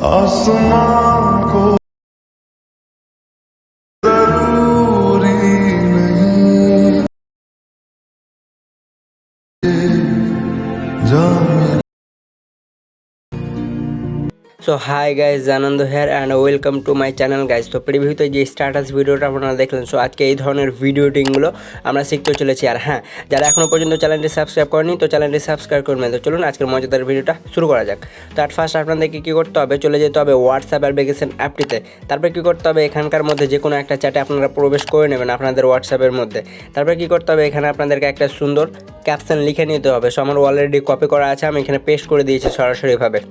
आसमान को जरूरी नहीं जाने। So hi guys, Anand here and welcome to my channel guys. তো প্রিভিউতে যে স্ট্যাটাস ভিডিওটা আপনারা দেখলেন, সো আজকে এই ধরনের ভিডিওটিংগুলো আমরা শিখতে চলেছি। আর হ্যাঁ, যারা এখনও পর্যন্ত চ্যানেলটি সাবস্ক্রাইব করেনি তো চ্যানেলটি সাবস্ক্রাইব করবেন। তো চলুন আজকের মজাদার ভিডিওটা শুরু করা যাক। তো অ্যাট ফার্স্ট আপনাদেরকে কী করতে হবে, চলে যেতে হবে হোয়াটসঅ্যাপ অ্যাপ্লিকেশন অ্যাপটিতে। তারপরে কী করতে হবে, এখানকার মধ্যে যে কোনো একটা চ্যাটে আপনারা প্রবেশ করে নেবেন আপনাদের হোয়াটসঅ্যাপের মধ্যে। তারপরে কী করতে হবে, এখানে আপনাদেরকে একটা সুন্দর ক্যাপশন লিখে নিতে হবে। সো আমার অলরেডি কপি করা আছে, আমি এখানে পেস্ট করে দিয়েছি সরাসরিভাবে।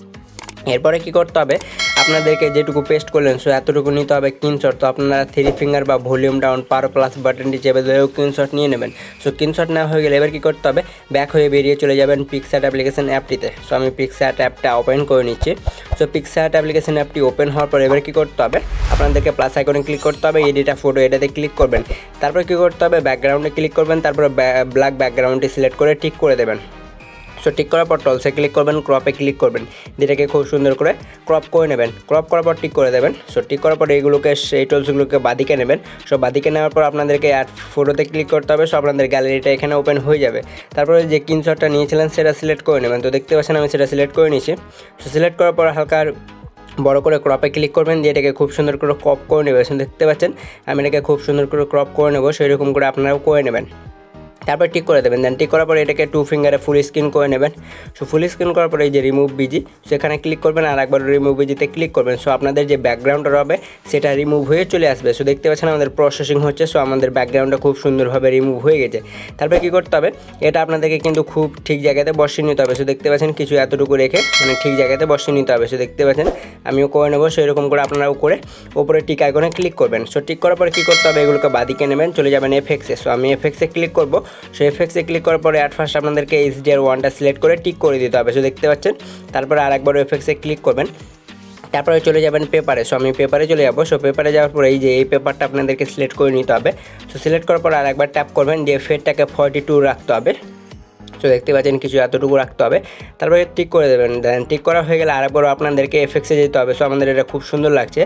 এরপরে কী করতে হবে, আপনাদেরকে যেটুকু পেস্ট করলেন সো এতটুকু নিতে হবে স্ক্রিনশট। তো আপনারা 3 ফিঙ্গার বা ভলিউম ডাউন পাওয়ার প্লাস বাটনটি চেপে ধরেও স্ক্রিনশট নিয়ে নেবেন। সো স্ক্রিনশট নেওয়া হয়ে গেলে এবার কী করতে হবে, ব্যাক হয়ে বেরিয়ে চলে যাবেন পিক্সার্ট অ্যাপ্লিকেশন অ্যাপটিতে। সো আমি পিক্সার্ট অ্যাপটা ওপেন করে নিচ্ছি। সো পিক্সার্ট অ্যাপ্লিকেশন অ্যাপটি ওপেন হওয়ার পর এবার কী করতে হবে, আপনাদেরকে প্লাস আইকনে ক্লিক করতে হবে, এডিট ফটো এটাতে ক্লিক করবেন। তারপর কী করতে হবে, ব্যাকগ্রাউন্ডে ক্লিক করবেন, তারপরে ব্ল্যাক ব্যাকগ্রাউন্ডটি সিলেক্ট করে টিক করে দেবেন। সো টিক করার পর টলসে ক্লিক করবেন, ক্রপে ক্লিক করবেন, যেটাকে খুব সুন্দর করে ক্রপ করে নেবেন। ক্রপ করার পর টিক করে দেবেন। সো টিক করার পর এইগুলোকে এই টলসগুলোকে বাদিকে নেবেন। সো বাদিকে নেওয়ার পর আপনাদেরকে অ্যাড ফটোতে ক্লিক করতে হবে। সো আপনাদের গ্যালারিটা এখানে ওপেন হয়ে যাবে। তারপরে যে স্ক্রিনশটটা নিয়েছিলেন সেটা সিলেক্ট করে নেবেন। তো দেখতে পাচ্ছেন আমি সেটা সিলেক্ট করে নিয়েছি। সো সিলেক্ট করার পর হালকা বড় করে ক্রপে ক্লিক করবেন, দিয়ে এটাকে খুব সুন্দর করে ক্রপ করে নেবেন। দেখতে পাচ্ছেন আমি এটাকে খুব সুন্দর করে ক্রপ করে নেবো, সেই রকম করে আপনারাও করে নেবেন। তারপর টিক করে দেবেন। দেন টিক করার পরে এটাকে 2 ফিঙ্গারে ফুল স্ক্রিন করে নেবেন। সো ফুল স্ক্রিন করার পরে এই যে রিমুভ বিজি সেখানে ক্লিক করবেন, আর একবার রিমুভ বিজিতে ক্লিক করবেন। সো আপনাদের যে ব্যাকগ্রাউন্ডটা হবে সেটা রিমুভ হয়ে চলে আসবে। সো দেখতে পাচ্ছেন আমাদের প্রসেসিং হচ্ছে। সো আমাদের ব্যাকগ্রাউন্ডটা খুব সুন্দরভাবে রিমুভ হয়ে গেছে। তারপরে কী করতে হবে, এটা আপনাদেরকে কিন্তু খুব ঠিক জায়গাতে বসিয়ে নিতে হবে। সো দেখতে পাচ্ছেন কিছু এতটুকু রেখে মানে ঠিক জায়গাতে বসিয়ে নিতে হবে। সো দেখতে পাচ্ছেন আমিও করে নেবো, সেই রকম করে আপনারাও করে ওপরে টিক আইকনে ক্লিক করবেন। সো টিক করার পরে কী করতে হবে, এগুলোকে বাদিকে নেবেন, চলে যাবেন এফএক্সে। সো আমি এফএক্সে ক্লিক করবো। সো এফএক্সে ক্লিক করার পরে অ্যাট ফার্স্ট আপনাদেরকে HDR1টা সিলেক্ট করে টিক করে দিতে হবে। সো দেখতে পাচ্ছেন তারপরে আরেকবার এফএক্সে ক্লিক করবেন, তারপরে চলে যাবেন পেপারে। সো আমি পেপারে চলে যাবো। সো পেপারে যাওয়ার পরে এই যে এই পেপারটা আপনাদেরকে সিলেক্ট করে নিতে হবে। সো সিলেক্ট করার পর আরেকবার ট্যাপ করবেন, দিয়ে ফেডটাকে 42 রাখতে হবে। সো দেখতে পাচ্ছেন কিছু এতটুকু রাখতে হবে। তারপরে টিক করে দেবেন। দেন টিক করা হয়ে গেলে আরেকবার আপনাদেরকে এফএক্সে যেতে হবে। সো আমাদের এটা খুব সুন্দর লাগছে।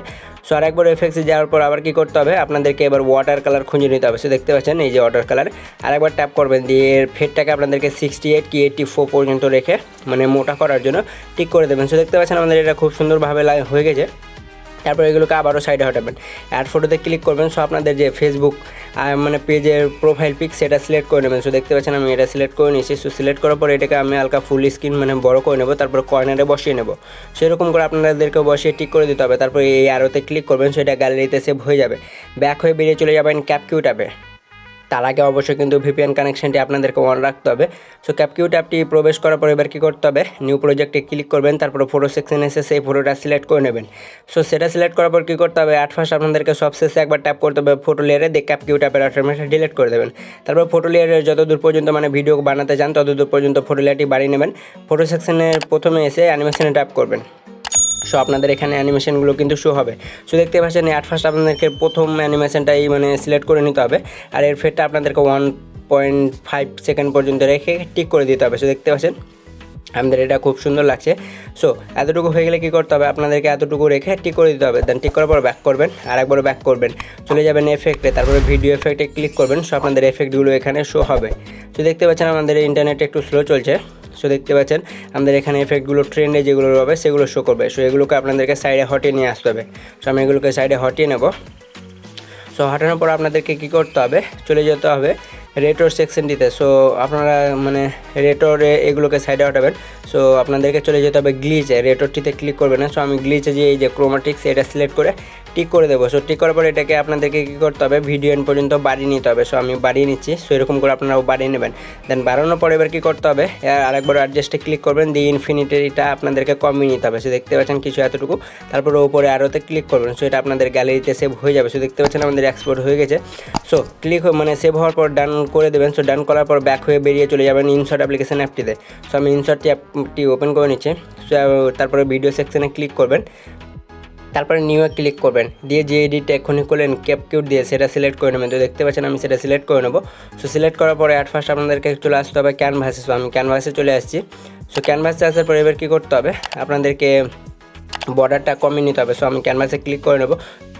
সো আরেকবার এফএক্সে যাওয়ার পর আবার কী করতে হবে, আপনাদেরকে এবার ওয়াটার কালার খুঁজে নিতে হবে। সো দেখতে পাচ্ছেন এই যে ওয়াটার কালার, আরেকবার ট্যাপ করবেন, দিয়ে এর ফেডটাকে আপনাদেরকে 68 কি 84 পর্যন্ত রেখে মানে মোটা করার জন্য টিক করে দেবেন। সো দেখতে পাচ্ছেন আমাদের এটা খুব সুন্দরভাবে হয়ে গেছে। তারপর এগুলোকে আবারও সাইডে হটাবেন, অ্যাড ফটোতে ক্লিক করবেন। সো আপনাদের যে ফেসবুক মানে পেজের প্রোফাইল পিক সেটা সিলেক্ট করে নেবেন। সো দেখতে পাচ্ছেন আমি এটা সিলেক্ট করে নিয়েছি। সো সিলেক্ট করার পর এটাকে আমি হালকা ফুল স্ক্রিন মানে বড় করে নেবো, তারপর কর্নারে বসিয়ে নেবো। সেরকম করে আপনাদেরকে বসিয়ে টিক করে দিতে হবে। তারপর এই আরোতে ক্লিক করবেন, সেটা গ্যালারিতে সেভ হয়ে যাবে। ব্যাক হয়ে বেরিয়ে চলে যাবেন ক্যাপকিউট অ্যাপে। তার আগে অবশ্যই কিন্তু ভিপিএন কানেকশনটি আপনাদেরকে অন রাখতে হবে। সো ক্যাপকিউট অ্যাপটি প্রবেশ করার পর এবার কী করতে হবে, নিউ প্রজেক্টে ক্লিক করবেন, তারপর ফটো সেকশনে এসে সেই ফটোটা সিলেক্ট করে নেবেন। সো সেটা সিলেক্ট করার পর কী করতে হবে, অ্যাট ফার্স্ট আপনাদেরকে সবশেষে একবার ট্যাপ করতে হবে ফটো লেয়ারে, দিয়ে ক্যাপকিউট অ্যাপের অটোমেটিক ডিলিট করে দেবেন। তারপর ফটো লেয়ারের যতদূর পর্যন্ত মানে ভিডিও বানাতে চান ততদূর পর্যন্ত ফটো লেয়ারটি বাড়িয়ে নেবেন। ফটো সেকশনের প্রথমে এসে অ্যানিমেশনে ট্যাপ করবেন। সো আপনাদের এখানে অ্যানিমেশনগুলো কিন্তু শো হবে। সো দেখতে পাচ্ছেন অ্যাট ফার্স্ট আপনাদেরকে প্রথম অ্যানিমেশনটাই মানে সিলেক্ট করে নিতে হবে, আর এর ফেডটা আপনাদেরকে 1.5 সেকেন্ড পর্যন্ত রেখে টিক করে দিতে হবে। সো দেখতে পাচ্ছেন আমাদের এটা খুব সুন্দর লাগছে। সো এতটুকু হয়ে গেলে কী করতে হবে, আপনাদেরকে এতটুকু রেখে টিক করে দিতে হবে। দেন টিক করার পর ব্যাক করবেন, আর একবারও ব্যাক করবেন, চলে যাবেন এফেক্টে, তারপরে ভিডিও এফেক্টে ক্লিক করবেন। সো আপনাদের এফেক্টগুলো এখানে শো হবে। সো দেখতে পাচ্ছেন আমাদের ইন্টারনেট একটু স্লো চলছে। সো দেখতে পাচ্ছেন আমাদের এখানে এফেক্টগুলো ট্রেন্ডে যেগুলো হবে সেগুলো শো করবে। সো এগুলোকে আপনাদেরকে সাইডে হটিয়ে নিয়ে আসতে হবে। সো আমি এগুলোকে সাইডে হটিয়ে নেব। সো হটানোর পর আপনাদেরকে কী করতে হবে, চলে যেতে হবে রেটোর সেকশনটিতে। সো আপনারা মানে রেটোরে এগুলোকে সাইডে হটাবেন। সো আপনাদেরকে চলে যেতে হবে গ্লিচে, রেটোরটিতে ক্লিক করবেন না। সো আমি গ্লিচে যে এই যে ক্রোমাটিক্স এটা সিলেক্ট করে টিক করে দেবো। সো টিক করার পর এটাকে আপনাদেরকে কী করতে হবে, ভিডিও এন্ড পর্যন্ত বাড়িয়ে নিতে হবে। সো আমি বাড়িয়ে নিচ্ছি। সো এরকম করে আপনারাও বাড়িয়ে নেবেন। দেন বাড়ানোর পরে এবার কী করতে হবে, আরেকবার অ্যাডজাস্টে ক্লিক করবেন, দিয়ে ইনফিনিটিটা আপনাদেরকে কমিয়ে নিতে হবে। সো দেখতে পাচ্ছেন কিছু এতটুকু, তারপরে ওপরে আরোতে ক্লিক করবেন। সো এটা আপনাদের গ্যালারিতে সেভ হয়ে যাবে। সো দেখতে পাচ্ছেন আমাদের এক্সপোর্ট হয়ে গেছে। সো ক্লিক মানে সেভ হওয়ার পর ডান করে দেবেন। সো ডান করার পর ব্যাক হয়ে বেরিয়ে চলে যাবেন ইনশট অ্যাপ্লিকেশন অ্যাপটিতে। সো আমি ইনশটটি অ্যাপটি ওপেন করে নিচ্ছি। সো তারপরে ভিডিও সেকশনে ক্লিক করবেন, তারপরে নিউয়ে ক্লিক করবেন, দিয়ে যে এডিটটা এক্ষুনি করলেন ক্যাপকিউট দিয়ে সেটা সিলেক্ট করে নেবেন। তো দেখতে পাচ্ছেন আমি সেটা সিলেক্ট করে নেবো। সো সিলেক্ট করার পরে অ্যাট ফার্স্ট আপনাদেরকে চলে আসতে হবে ক্যানভাসে। সো আমি ক্যানভাসে চলে আসছি। সো ক্যানভাসে আসার পরে এবার কী করতে হবে, আপনাদেরকে বর্ডারটা কমিয়ে নিতে হবে। সো আমি ক্যানভাসে ক্লিক করে নেব।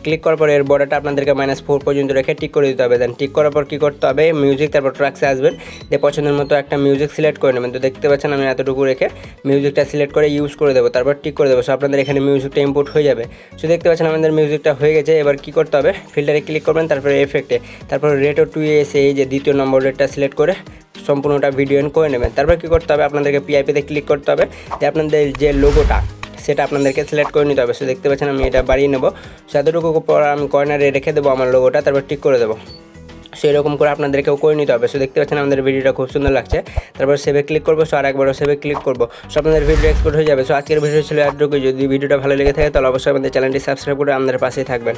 ক্লিক করার পর এর বর্ডারটা আপনাদেরকে -4 পর্যন্ত রেখে টিক করে দিতে হবে। দেন টিক করার পর কী করতে হবে, মিউজিক, তারপর ট্র্যাক্সে আসবেন, দিয়ে পছন্দের মতো একটা মিউজিক সিলেক্ট করে নেবেন। তো দেখতে পাচ্ছেন আমি এতটুকু রেখে মিউজিকটা সিলেক্ট করে ইউজ করে দেবো, তারপর টিক করে দেবো। সো আপনাদের এখানে মিউজিকটা ইম্পোর্ট হয়ে যাবে। সো দেখতে পাচ্ছেন আমাদের মিউজিকটা হয়ে গেছে। এবার কী করতে হবে, ফিল্টারে ক্লিক করবেন, তারপরে এফেক্টে, তারপর রেটও 2 এসে এই যে দ্বিতীয় নম্বর রেটটা সিলেক্ট করে সম্পূর্ণটা ভিডিও এন্ড করে নেবেন। তারপর কী করতে হবে, আপনাদেরকে পিআইপিতে ক্লিক করতে হবে, যে আপনাদের যে লোগোটা সেটা আপনাদেরকে সিলেক্ট করে নিতে হবে। সো দেখতে পাচ্ছেন আমি এটা বাড়িয়ে নেবো। সো এতটুকু পর আমি কর্নারে রেখে দেবো আমার লোগোটা, তারপর টিক করে দেবো। সো এরকম করে আপনাদেরকেও করে নিতে হবে। সো দেখতে পাচ্ছেন আমাদের ভিডিওটা খুব সুন্দর লাগছে। তারপর সেভে ক্লিক করবো। সো আর একবারও সেভে ক্লিক করবো। সো আপনাদের ভিডিও এক্সপোর্ট হয়ে যাবে। সো আজকের ভিডিও ছিল এতটুকু। যদি ভিডিওটা ভালো লেগে থাকে তাহলে অবশ্যই আমাদের চ্যানেলটি সাবস্ক্রাইব করে আমাদের পাশেই থাকবেন।